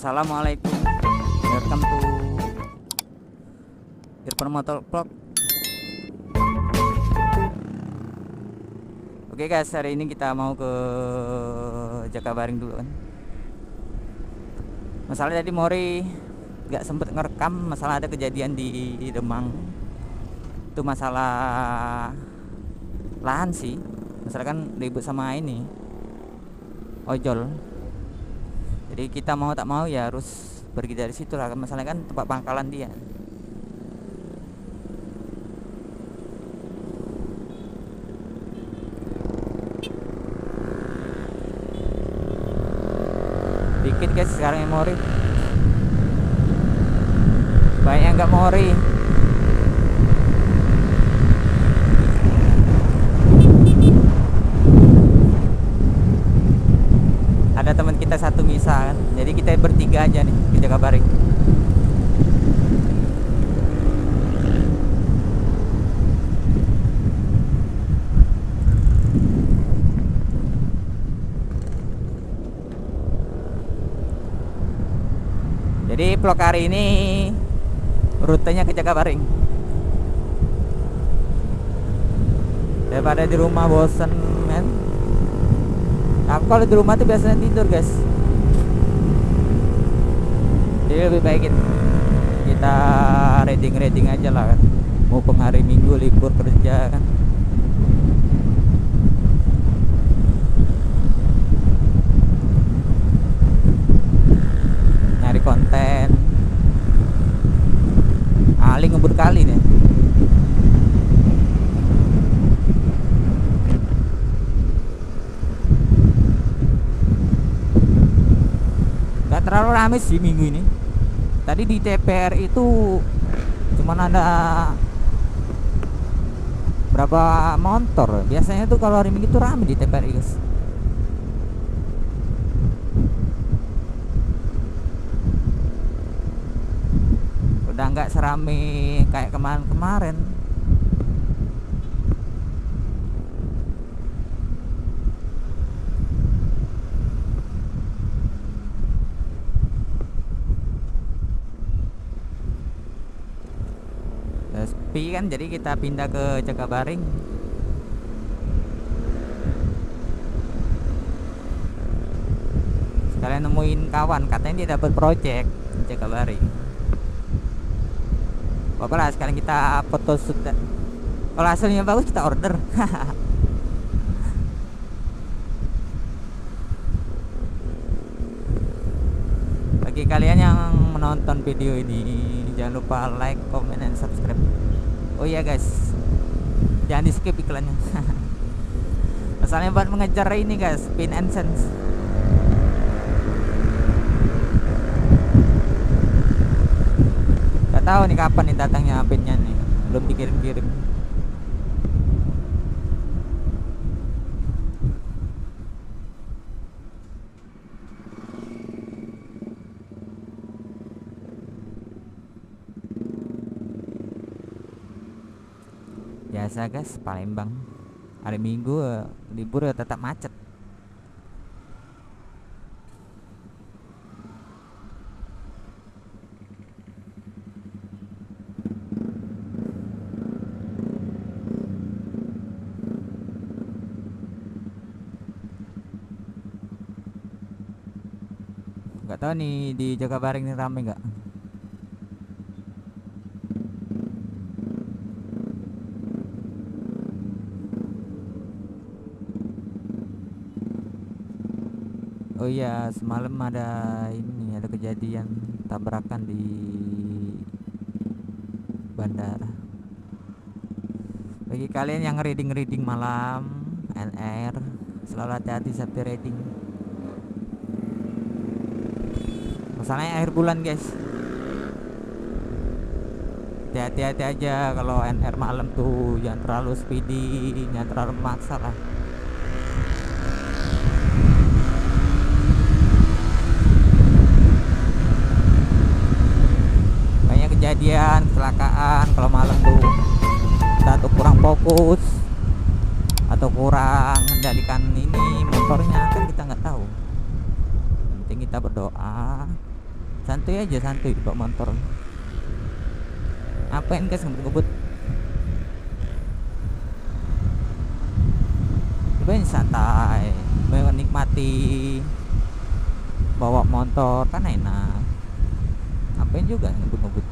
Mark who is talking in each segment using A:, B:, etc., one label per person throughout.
A: Assalamualaikum, welcome to Irfan Motor Vlog. Oke guys, hari ini kita mau ke Jakabaring dulu kan. Masalah tadi Mori nggak sempet ngerekam, masalah ada kejadian di Demang. Itu masalah lahan sih, masalah kan ribut sama ini ojol. Jadi kita mau tak mau ya harus pergi dari situ lah, masalahnya kan tempat pangkalan dia. Dikit guys sekarang yang Mori, banyak yang nggak Mori. Ada teman kita satu misa kan, jadi kita bertiga aja nih ke Jakabaring. Jadi vlog hari ini rutenya ke Jakabaring. Daripada di rumah bosen kan. Aku kalau di rumah tuh biasanya tidur guys. Jadi lebih baik kita reading aja lah kan. Mumpung hari Minggu libur kerja kan. Nyari konten. Ali ngebut kali nih. Terlalu rame sih minggu ini. Tadi di TPR itu cuman ada berapa motor. Biasanya tuh kalau hari Minggu itu rame di TPR guys. Udah nggak serame kayak kemarin-kemarin. Sepi kan, jadi kita pindah ke Jakabaring. Sekalian nemuin kawan, katanya dia dapat project di Jakabaring. Apa lah, sekalian kita foto shoot. Kalau hasilnya bagus kita order. Bagi kalian yang menonton video ini, jangan lupa like, comment, dan subscribe. Oh iya guys, jangan di skip iklannya. Masalahnya buat mengejar ini guys, pin and sense. Gak tahu nih kapan nih datangnya pinnya nih, belum dikirim-kirim. Biasa guys, Palembang hari Minggu libur tetap macet. Gak tahu nih di Jakabaring ini rame nggak? Oh iya, semalam ada kejadian tabrakan di bandara. Bagi kalian yang reading malam, NR, selalu hati-hati saat reading. Masalahnya akhir bulan guys. Hati-hati aja kalau NR malam tuh, jangan terlalu speedy, jangan terlalu maksa lah. Kejadian kecelakaan kalau malam tuh, kita tuh kurang fokus atau kurang mengendalikan ini motornya kan, kita nggak tahu. Yang penting kita berdoa Santuy aja, santuy bawa motor. Ngapain guys ngebut-ngebut? Cobain santai, menikmati bawa motor kan enak. Ngapain juga ngebut-ngebut?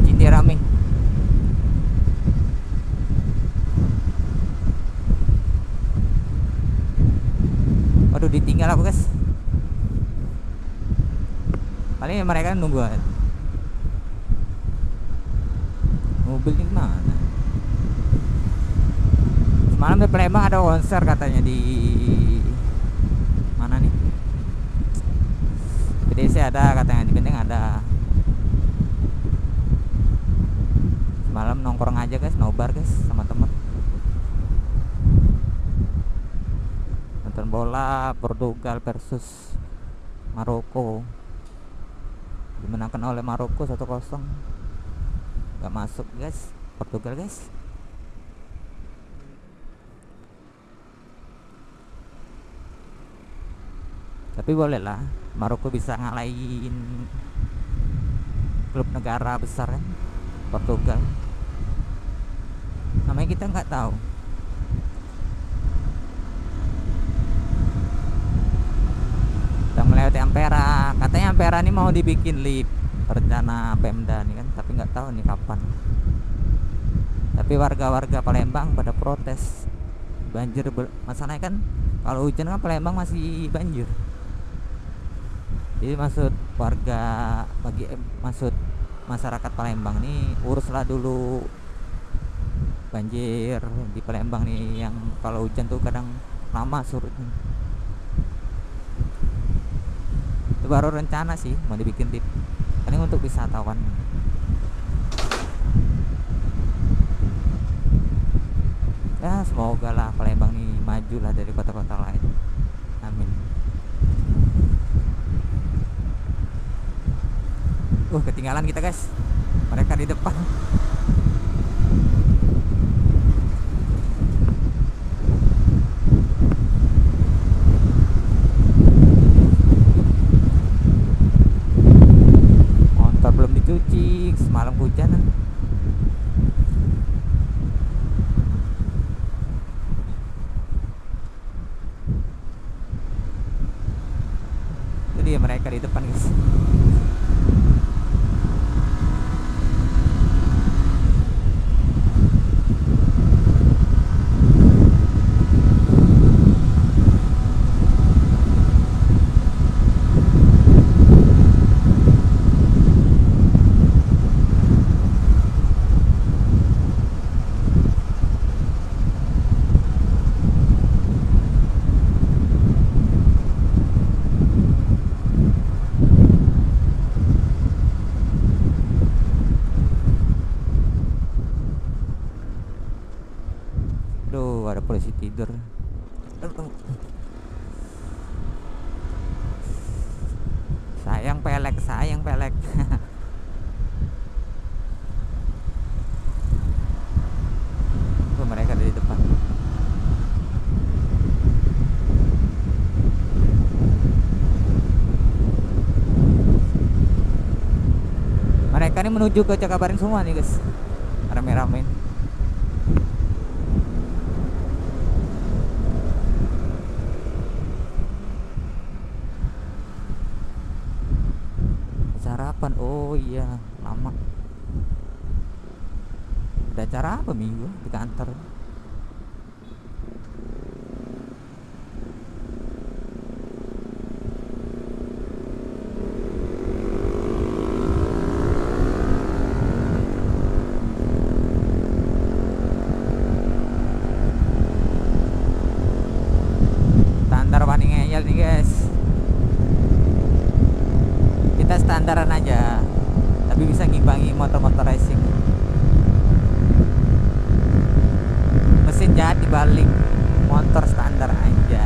A: Cinti rame. Waduh, ditinggal aku guys. Paling mereka nunggu mobil ini mana. Semalam di Palembang ada konser katanya di mana nih? PDC ada katanya, di Benteng ada. Semalam nongkrong aja guys, nobar guys sama temen. Nonton bola Portugal versus Maroko. Dimenangkan oleh Maroko 1-0. Gak masuk guys Portugal guys. Tapi boleh lah, Maroko bisa ngalahin klub negara besar kan, Portugal. Namanya kita nggak tahu. Kita melewati Ampera. Katanya Ampera ini mau dibikin lift, rencana Pemda nih kan, tapi nggak tahu nih kapan. Tapi warga-warga Palembang pada protes banjir. Masalahnya kan kalau hujan kan Palembang masih banjir. Jadi maksud warga, maksud masyarakat Palembang nih, uruslah dulu banjir di Palembang nih, yang kalau hujan tuh kadang lama surutnya. Itu baru rencana sih mau dibikin tip, paling untuk wisatawan. Ya semoga lah Palembang nih maju lah dari kota-kota lain. Amin. Ketinggalan kita guys, mereka di depan. Motor belum dicuci, semalam hujanan. Itu dia mereka di depan guys. Ada polisi tidur. Sayang pelek, sayang pelek. Tuh mereka dari depan. Mereka ini menuju ke Cakabaring semua nih guys, rame-rame. Sarapan, oh iya lama. Ada acara apa minggu di kantor? Standar paling ngeyel nih guys. Kita standaran aja, tapi bisa ngimbangi motor-motor racing. Mesin jahat dibalik motor standar aja.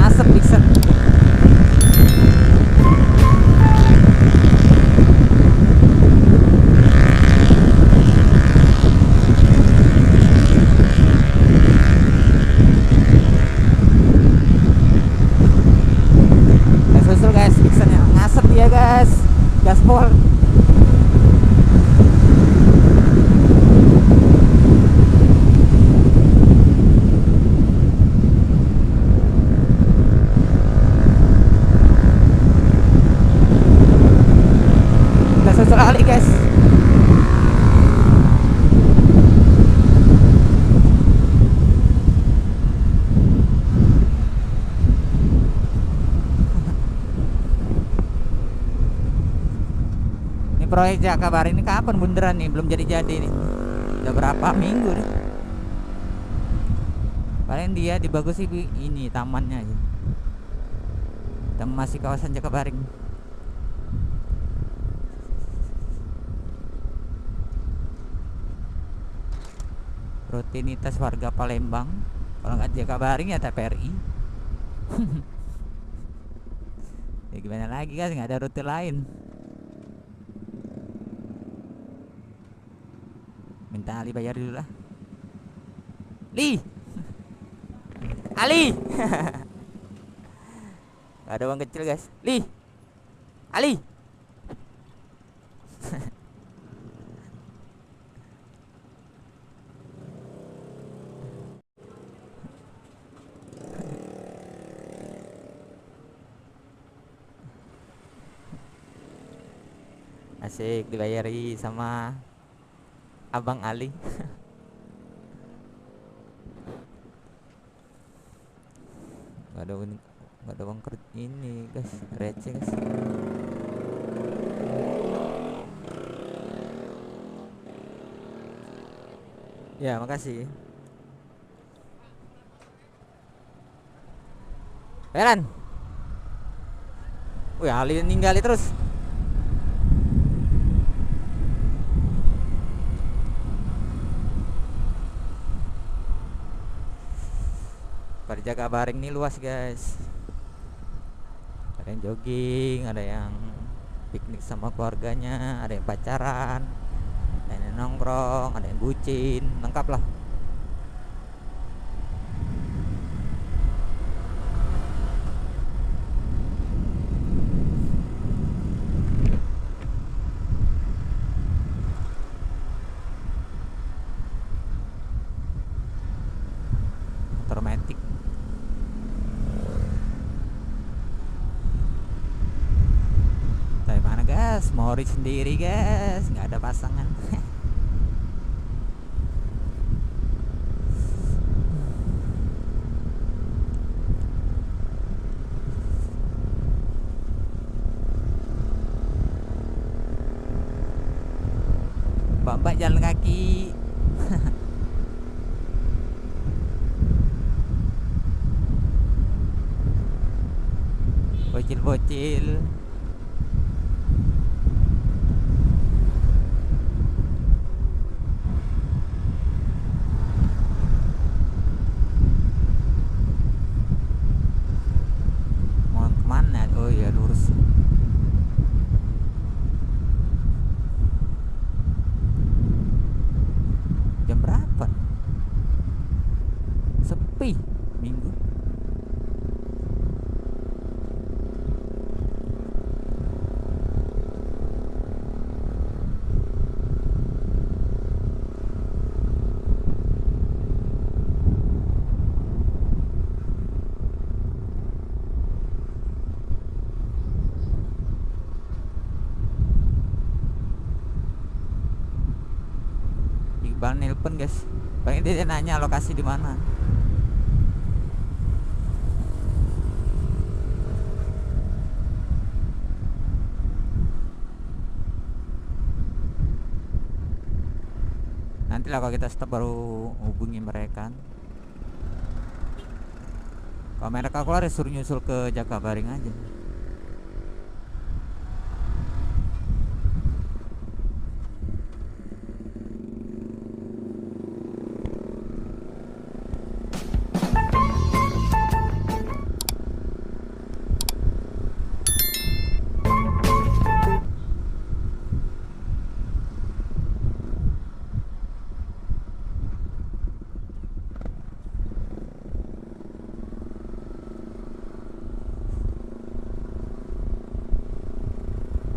A: Asap Dixon. proyek Jakabaring ini kapan bunderan nih? Belum jadi-jadi nih. Udah berapa minggu nih. Paling dia dibagusi ini tamannya aja. Taman masih kawasan Jakabaring. Rutinitas warga Palembang. Kalau nggak Jakabaring ya TPRI. Ya gimana lagi guys, nggak ada rute lain. Minta Ali bayar dulu lah. Li, Ali. Gak ada uang kecil guys. Li, Ali. Asik dibayari sama Abang Ali. Gak ada uang, gak ada uang kerja ini guys, receh guys. Ya makasih. Heran. Wih, Ali ninggali terus. Pada Jakabaring nih luas guys. Ada yang jogging, ada yang piknik sama keluarganya, ada yang pacaran, ada yang nongkrong, ada yang bucin, lengkap lah. Motor metik. Tapi mana guys, Mori sendiri guys, nggak ada pasangan. Mbak-mbak jalan kaki. Bocil-bocil. Mau kemana? Oh ya lurus. Jam berapa? Sepi minggu. Iqbal nelpon guys. Paling dia nanya lokasi di mana. Nanti lah kalau kita stop baru hubungi mereka. Kalau mereka keluar ya suruh nyusul ke Jakabaring aja.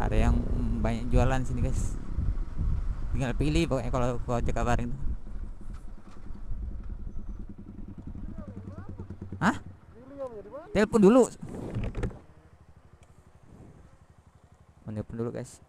A: Ada yang banyak jualan sini guys. Tinggal pilih pokoknya kalau ke Jakabaring. Hah? Telepon dulu. Telepon dulu guys.